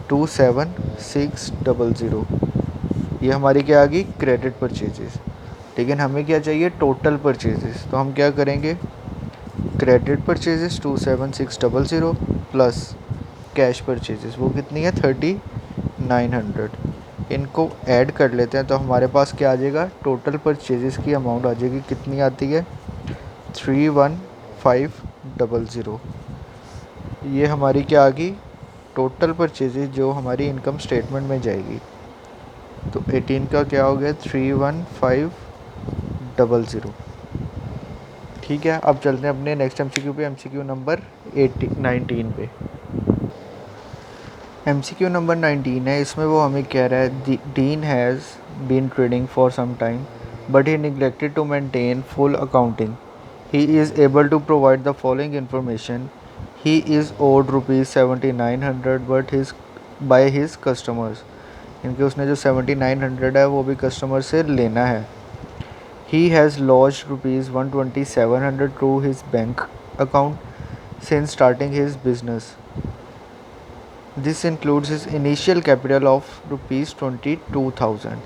27,600। ये हमारी क्या आ गई, क्रेडिट परचेजेस। लेकिन हमें क्या चाहिए, टोटल परचेजेस। तो हम क्या करेंगे, credit purchases 27,600 plus cash purchases वो कितनी है 3900। इनको ऐड कर लेते हैं तो हमारे पास क्या आ जाएगा, टोटल परचेजेस की अमाउंट आ जाएगी, कितनी आती है 31,500। ये हमारी क्या आ गई, टोटल परचेजेस जो हमारी इनकम स्टेटमेंट में जाएगी। तो 18 का क्या हो गया 31,500। ठीक है, अब चलते हैं अपने नेक्स्ट एमसीक्यू पे, एमसीक्यू नंबर 19 पे। एमसीक्यू नंबर 19 है, इसमें वो हमें कह रहा है Dean has been trading for some time but he neglected to maintain full accounting. He is able to provide the following information. He is owed ₹7900 but his by his customers. इनके उसने जो 7900 है वो भी कस्टमर से लेना है। He has lodged ₹12700 to his bank account since starting his business. This includes his initial capital of ₹22,000।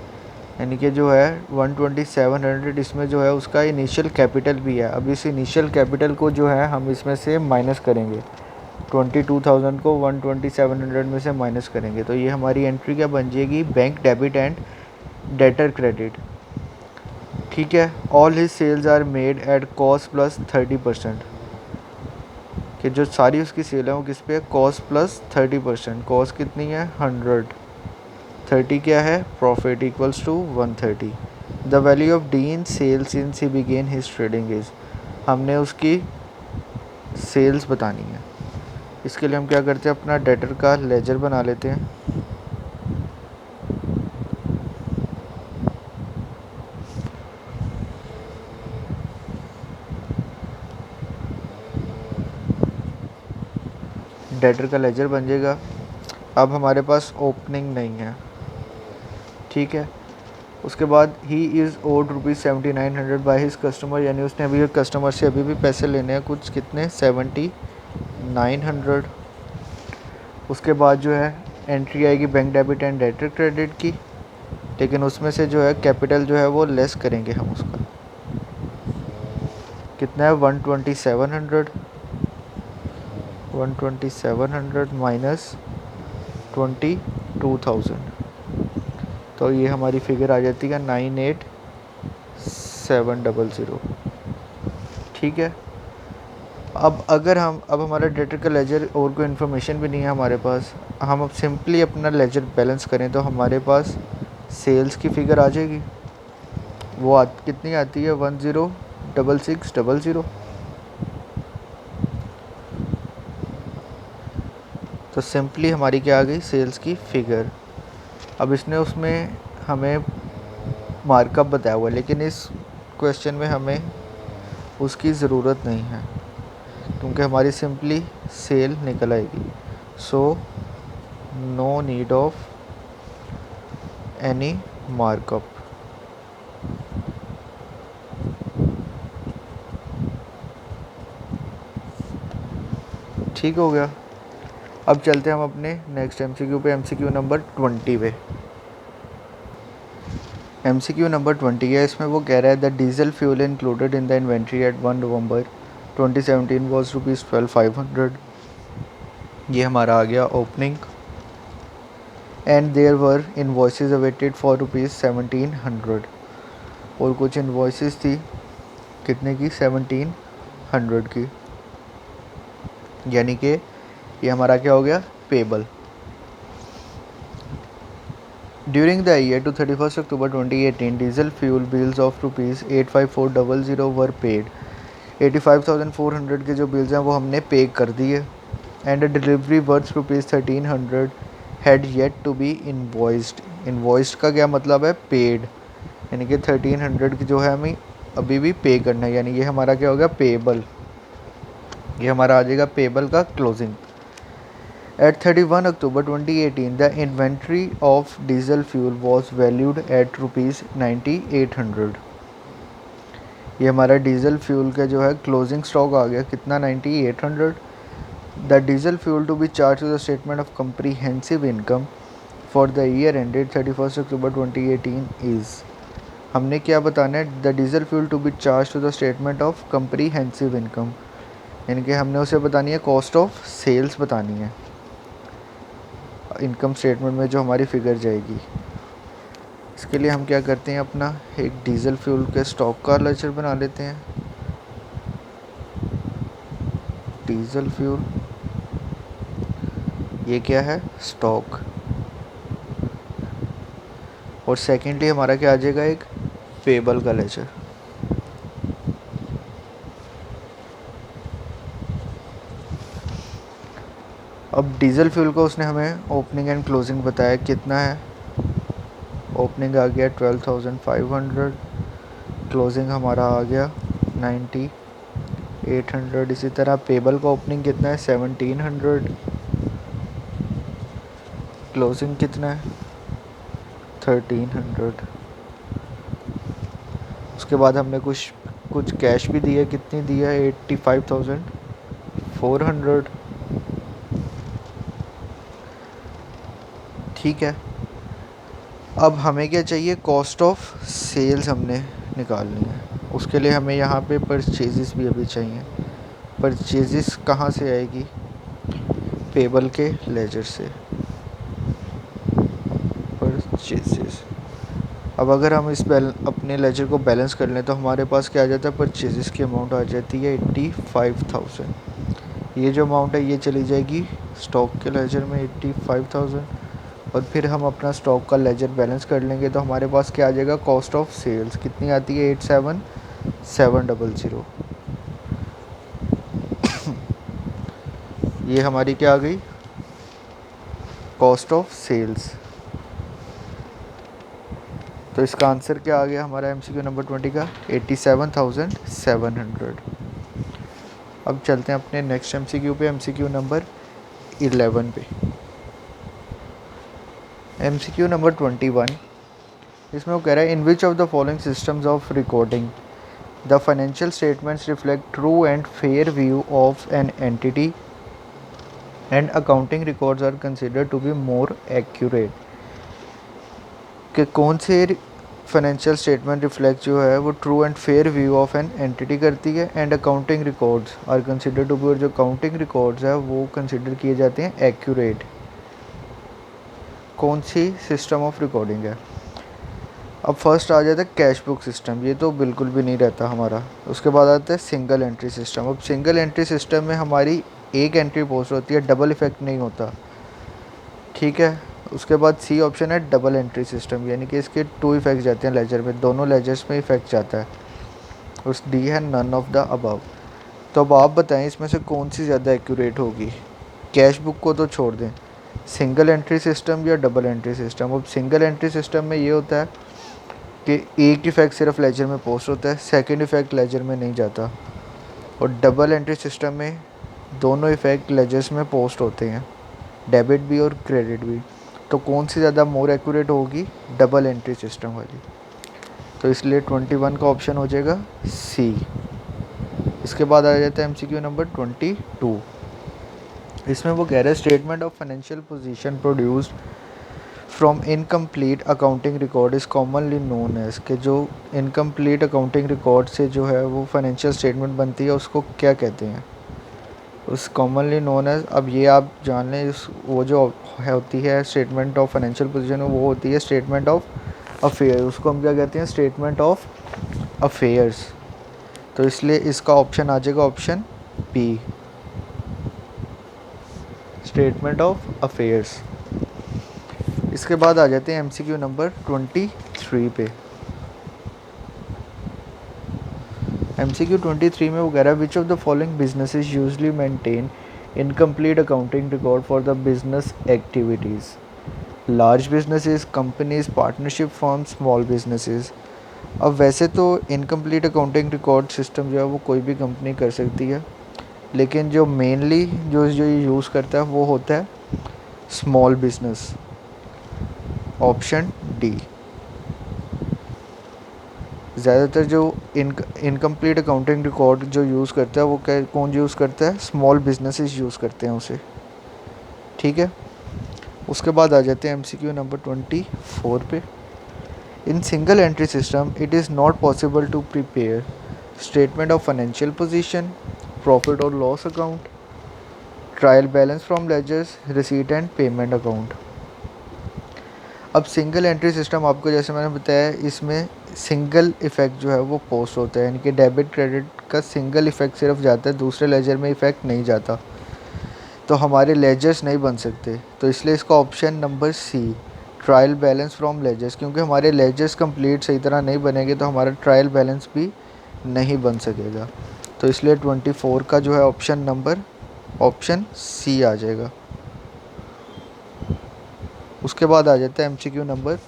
यानी कि जो है 12700 इसमें जो है उसका इनिशियल कैपिटल भी है। अब इस इनिशियल कैपिटल को जो है हम इसमें से माइनस करेंगे, 22,000 को 12700 में से माइनस करेंगे तो ये हमारी एंट्री क्या बन जाएगी, bank debit and debtor credit. ठीक है, all his sales are made at cost plus 30%। कि जो सारी उसकी सेल है वो किस पे है, कॉस्ट प्लस 30%। कॉस्ट कितनी है 100, 30 क्या है profit equals to 130। The value of Dean sales since he began his trading is, हमने उसकी सेल्स बतानी है। इसके लिए हम क्या करते हैं, अपना डेटर का लेजर बना लेते हैं। डेटर का लेजर बन जाएगा। अब हमारे पास ओपनिंग नहीं है, ठीक है। उसके बाद he is owed ₹7900 by his customer, यानी उसने अभी कस्टमर से अभी भी पैसे लेने हैं कुछ, कितने 7900। उसके बाद जो है एंट्री आएगी bank debit and debtor credit की, लेकिन उसमें से जो है कैपिटल जो है वो लेस करेंगे हम उसका, कितना है 12700 माइनस 22,000। तो ये हमारी फिगर आ जाती है 98,700। ठीक है, अब अगर हम अब हमारा डेटर का लेजर और कोई इन्फॉर्मेशन भी नहीं है हमारे पास, हम अब सिंपली अपना लेजर बैलेंस करें तो हमारे पास सेल्स की फिगर आ जाएगी। वो कितनी आती है 106600। तो सिंपली हमारी क्या आ गई, सेल्स की फिगर। अब इसने उसमें हमें मार्कअप बताया हुआ है, लेकिन इस क्वेश्चन में हमें उसकी ज़रूरत नहीं है क्योंकि हमारी सिंपली सेल निकल आएगी। So no need of any markup. ठीक हो गया। अब चलते हैं हम अपने नेक्स्ट एमसीक्यू पे, एमसीक्यू नंबर 20 पे। एमसीक्यू नंबर 20 है, इसमें वो कह रहा है the diesel fuel included in the inventory at 1 November 2017 was ₹12,500। ये हमारा आ गया opening. And there were invoices awaited for ₹1700। और कुछ इनवॉइसेस थी कितने की, 1700 की। यानी कि ये हमारा क्या हो गया, payable. During the year to 31 October 2018 diesel fuel bills of ₹85400 were paid. 85,400 के जो बिल्स हैं वो हमने पे कर दिए। And delivery worth ₹1300 had yet to be invoiced. Invoiced का क्या मतलब है, पेड। यानी कि 1300 की जो है हमें अभी भी पे करना है, यानी ये हमारा क्या हो गया, पेबल। ये हमारा आ जाएगा पेबल का closing. At 31 October 2018, the inventory of diesel fuel was valued at ₹9800। ये हमारा डीजल फ्यूल का जो है क्लोजिंग स्टॉक आ गया कितना, 9800। The diesel fuel to be charge to the statement of comprehensive income for the year ended 31 October 2018 is. हमने क्या बताना है, the diesel fuel to be charge to the statement of comprehensive income, यानी कि हमने उसे बतानी है कॉस्ट ऑफ सेल्स बतानी है इनकम स्टेटमेंट में जो हमारी फिगर जाएगी। इसके लिए हम क्या करते हैं, अपना एक डीजल फ्यूल के स्टॉक का लेजर बना लेते हैं। डीजल फ्यूल, ये क्या है, स्टॉक। और सेकेंडली हमारा क्या आ जाएगा, एक पेबल का लेजर। अब डीजल फ्यूल को उसने हमें ओपनिंग एंड क्लोजिंग बताया कितना है। ओपनिंग आ गया 12,500, क्लोजिंग हमारा आ गया 9800। इसी तरह पेबल का ओपनिंग कितना है 1700, क्लोजिंग कितना है 1300। उसके बाद हमने कुछ कैश भी दिया, कितनी दिया है 85,400। ठीक है, अब हमें क्या चाहिए, कॉस्ट ऑफ सेल्स हमने निकालनी है। उसके लिए हमें यहाँ पे परचेजेस भी अभी चाहिए। परचेजेस कहाँ से आएगी, पेबल के लेजर से, परचेजेस। अब अगर हम अपने लेजर को बैलेंस कर लें तो हमारे पास क्या आ जाता है, परचेजेस की अमाउंट आ जाती है 85,000। ये जो अमाउंट है ये चली जाएगी स्टॉक के लेजर में 85,000। और फिर हम अपना स्टॉक का लेजर बैलेंस कर लेंगे तो हमारे पास क्या आ जाएगा, कॉस्ट ऑफ सेल्स कितनी आती है 87,700। ये हमारी क्या आ गई, कॉस्ट ऑफ सेल्स। तो इसका आंसर क्या आ गया हमारा MCQ नंबर 20 का 87,700। अब चलते हैं अपने नेक्स्ट MCQ पे, MCQ नंबर 11 पे। MCQ नंबर 21, इसमें वो कह रहा है, in which of the following systems of recording the financial statements reflect true and fair view of an entity and accounting records are considered to be more accurate. कि कौन से financial statement reflect जो है वो true and fair view of an entity करती है, and accounting records are considered to be, और जो अकाउंटिंग रिकॉर्ड्स है वो कंसिडर किए जाते हैं एक्यूरेट। कौन सी सिस्टम ऑफ रिकॉर्डिंग है। अब फर्स्ट आ जाता है कैश बुक सिस्टम, ये तो बिल्कुल भी नहीं रहता हमारा। उसके बाद आता है सिंगल एंट्री सिस्टम। अब सिंगल एंट्री सिस्टम में हमारी एक एंट्री पोस्ट होती है, डबल इफेक्ट नहीं होता। ठीक है, उसके बाद सी ऑप्शन है डबल एंट्री सिस्टम, यानी कि इसके 2 इफेक्ट जाते हैं लेजर में, दोनों लेजर्स में इफेक्ट जाता है। उस डी है नन ऑफ द अबव। तो अब आप बताएं इसमें से कौन सी ज़्यादा एक्यूरेट होगी। कैश बुक को तो छोड़ दें, सिंगल एंट्री सिस्टम या डबल एंट्री सिस्टम। अब सिंगल एंट्री सिस्टम में ये होता है कि एक इफेक्ट सिर्फ लेजर में पोस्ट होता है, सेकंड इफेक्ट लेजर में नहीं जाता। और डबल एंट्री सिस्टम में दोनों इफेक्ट लेजर्स में पोस्ट होते हैं, डेबिट भी और क्रेडिट भी। तो कौन सी ज़्यादा मोर एक्यूरेट होगी, डबल एंट्री सिस्टम वाली। तो इसलिए 21 का ऑप्शन हो जाएगा सी। इसके बाद आ जाता है MCQ नंबर 22। इसमें वो कह रहे हैं, statement of financial position produced from incomplete accounting record is commonly known as. के जो इनकम्प्लीट अकाउंटिंग रिकॉर्ड से जो है वो फाइनेंशियल स्टेटमेंट बनती है उसको क्या कहते हैं, उस कॉमनली नोन एज। अब ये आप जान लें, इस वो जो होती है स्टेटमेंट ऑफ फाइनेंशियल पोजीशन, वो होती है स्टेटमेंट ऑफ अफेयर। उसको हम क्या कहते हैं, स्टेटमेंट ऑफ अफेयर्स। तो इसलिए इसका ऑप्शन आ जाएगा option B, statement of affairs. इसके बाद आ जाते हैं MCQ नंबर 23 पे। MCQ 23 में वो कह रहा है, विच of the following businesses usually maintain incomplete accounting record for the business activities. Large businesses, companies, partnership firm, small businesses. अब वैसे तो इनकम्प्लीट अकाउंटिंग रिकॉर्ड सिस्टम जो है वो कोई भी कंपनी कर सकती है, लेकिन जो मेनली जो ये यूज़ करता है वो होता है स्मॉल बिजनेस। ऑप्शन डी, ज़्यादातर जो इनकम्प्लीट अकाउंटिंग रिकॉर्ड जो यूज़ करता है वो कौन यूज़ करता है? स्मॉल बिजनेसेस यूज़ करते हैं उसे। ठीक है, उसके बाद आ जाते हैं MCQ नंबर 24 पे। In single entry system it is not possible to prepare statement of financial position, profit और loss account, trial balance from ledgers, receipt and payment account. अब सिंगल एंट्री सिस्टम आपको जैसे मैंने बताया, इसमें सिंगल इफ़ेक्ट जो है वो पोस्ट होता है, यानी कि डेबिट क्रेडिट का सिंगल इफ़ेक्ट सिर्फ जाता है, दूसरे लेजर में इफ़ेक्ट नहीं जाता, तो हमारे लेजर्स नहीं बन सकते। तो इसलिए इसका option number C, trial balance from ledgers, क्योंकि हमारे लेजर्स कंप्लीट सही तरह नहीं बनेंगे तो हमारा ट्रायल बैलेंस भी नहीं बन सकेगा। तो इसलिए 24 का जो है ऑप्शन सी आ जाएगा। उसके बाद आ जाता है MCQ नंबर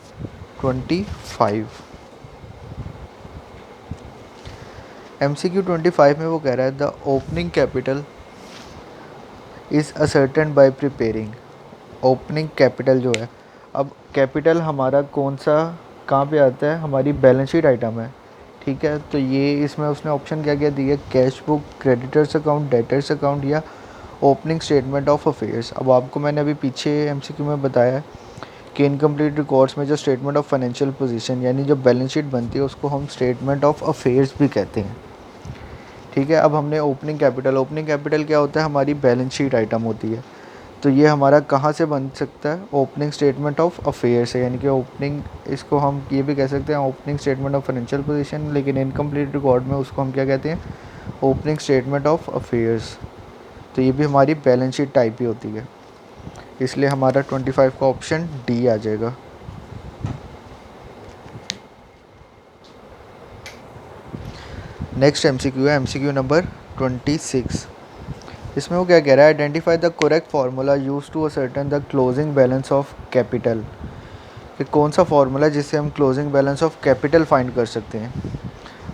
25। MCQ 25 में वो कह रहा है the opening capital is ascertain bye preparing. Opening capital जो है, अब कैपिटल हमारा कौन सा कहाँ पे आता है? हमारी बैलेंस शीट आइटम है। ठीक है, तो ये इसमें उसने ऑप्शन क्या क्या दिया? Cash book, creditors account, debtors account या ओपनिंग स्टेटमेंट ऑफ अफेयर्स। अब आपको मैंने अभी पीछे MCQ में बताया कि इनकम्प्लीट रिकॉर्ड्स में जो स्टेटमेंट ऑफ फाइनेंशियल पोजीशन यानी जो बैलेंस शीट बनती है उसको हम स्टेटमेंट ऑफ अफेयर्स भी कहते हैं। ठीक है, अब हमने ओपनिंग कैपिटल क्या होता है? हमारी बैलेंस शीट आइटम होती है। तो ये हमारा कहाँ से बन सकता है? ओपनिंग स्टेटमेंट ऑफ अफेयर्स है, यानी कि ओपनिंग, इसको हम ये भी कह सकते हैं opening statement of financial position, लेकिन इनकम्प्लीट रिकॉर्ड में उसको हम क्या कहते हैं? Opening statement of affairs. तो ये भी हमारी बैलेंस शीट टाइप ही होती है, इसलिए हमारा 25 का ऑप्शन डी आ जाएगा। नेक्स्ट MCQ है MCQ नंबर 26। इसमें वो क्या कह रहा है? Identify the correct formula use to ascertain the closing balance of capital. कि कौन सा फार्मूला जिससे हम closing balance of capital find कर सकते हैं।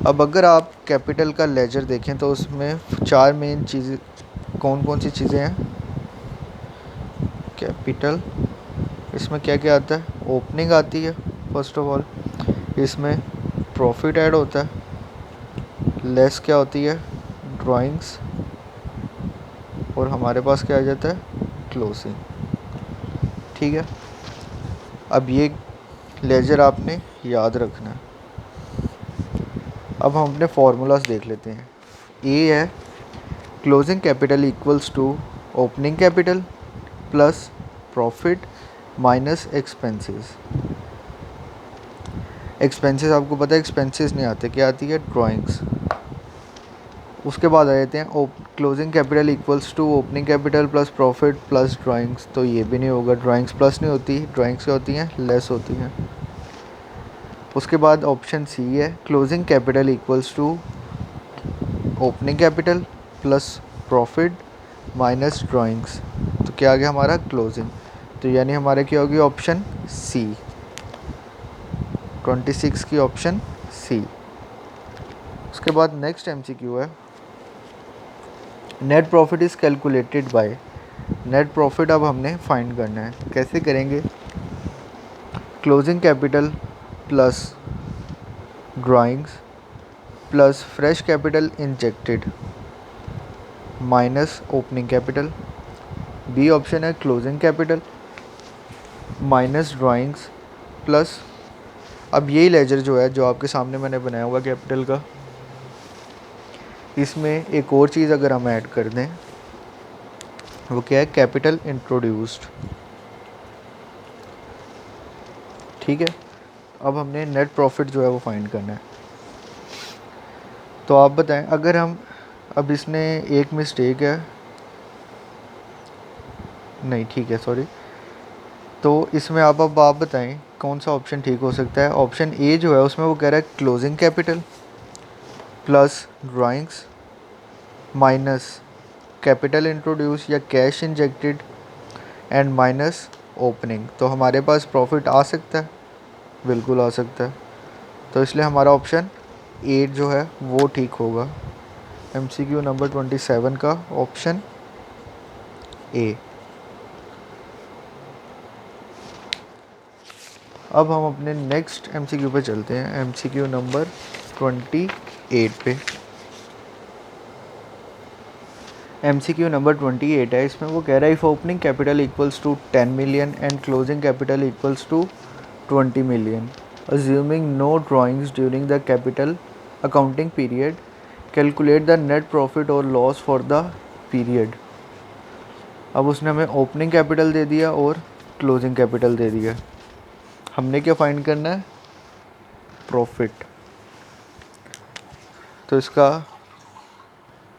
अब अगर आप कैपिटल का लेजर देखें तो उसमें 4 मेन चीज़ें, कौन कौन सी चीज़ें हैं? कैपिटल, इसमें क्या क्या आता है? ओपनिंग आती है फर्स्ट ऑफ ऑल, इसमें प्रॉफिट ऐड होता है, लेस क्या होती है? ड्राइंग्स, और हमारे पास क्या आ जाता है? क्लोजिंग। ठीक है, अब ये लेजर आपने याद रखना है। अब हम अपने फार्मूलाज देख लेते हैं। ए है closing capital equals to opening capital plus profit minus expenses. Expenses आपको पता है एक्सपेंसेस नहीं आते, क्या आती है? ड्राइंग्स। उसके बाद आ जाते हैं closing capital equals to opening capital plus profit plus drawings. तो ये भी नहीं होगा, ड्राइंग्स प्लस नहीं होती, ड्राइंग्स क्या होती हैं? लेस होती हैं। उसके बाद ऑप्शन सी है closing capital equals to opening capital plus profit minus drawings. तो क्या आ गया हमारा? क्लोजिंग। तो यानी हमारा क्या होगी? ऑप्शन सी, 26 की ऑप्शन सी। उसके बाद नेक्स्ट MCQ है net profit is calculated by. Net profit अब हमने फाइंड करना है, कैसे करेंगे? Closing capital plus drawings plus fresh capital injected minus opening capital. B option है closing capital minus drawings plus, अब यही लेजर जो है जो आपके सामने मैंने बनाया हुआ कैपिटल का, इसमें एक और चीज़ अगर हम ऐड कर दें वो क्या है? Capital introduced. ठीक है, अब हमने नेट प्रॉफिट जो है वो फाइंड करना है। तो आप बताएं, अगर हम, अब इसने एक मिस्टेक है, नहीं ठीक है सॉरी, तो इसमें अब आप बताएं कौन सा ऑप्शन ठीक हो सकता है। ऑप्शन ए जो है उसमें वो कह रहा है closing capital plus drawings minus capital introduce या cash injected and minus opening. तो हमारे पास प्रॉफिट आ सकता है, बिल्कुल आ सकता है। तो इसलिए हमारा ऑप्शन 8 जो है वो ठीक होगा। MCQ नंबर 27 का ऑप्शन ए। अब हम अपने नेक्स्ट MCQ पे चलते हैं। MCQ नंबर 28 पे। MCQ नंबर 28 है, इसमें वो कह रहा है if opening capital equals to 10 million and closing capital equals to 20 million, assuming no drawings during the capital accounting period, calculate the net profit or loss for the period। अब उसने हमें opening capital दे दिया और closing capital दे दिया, हमने क्या find करना है, प्रॉफिट। तो इसका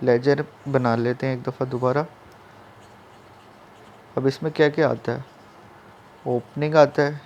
लेजर बना लेते हैं एक दफ़ा दोबारा। अब इसमें क्या क्या आता है, ओपनिंग आता है,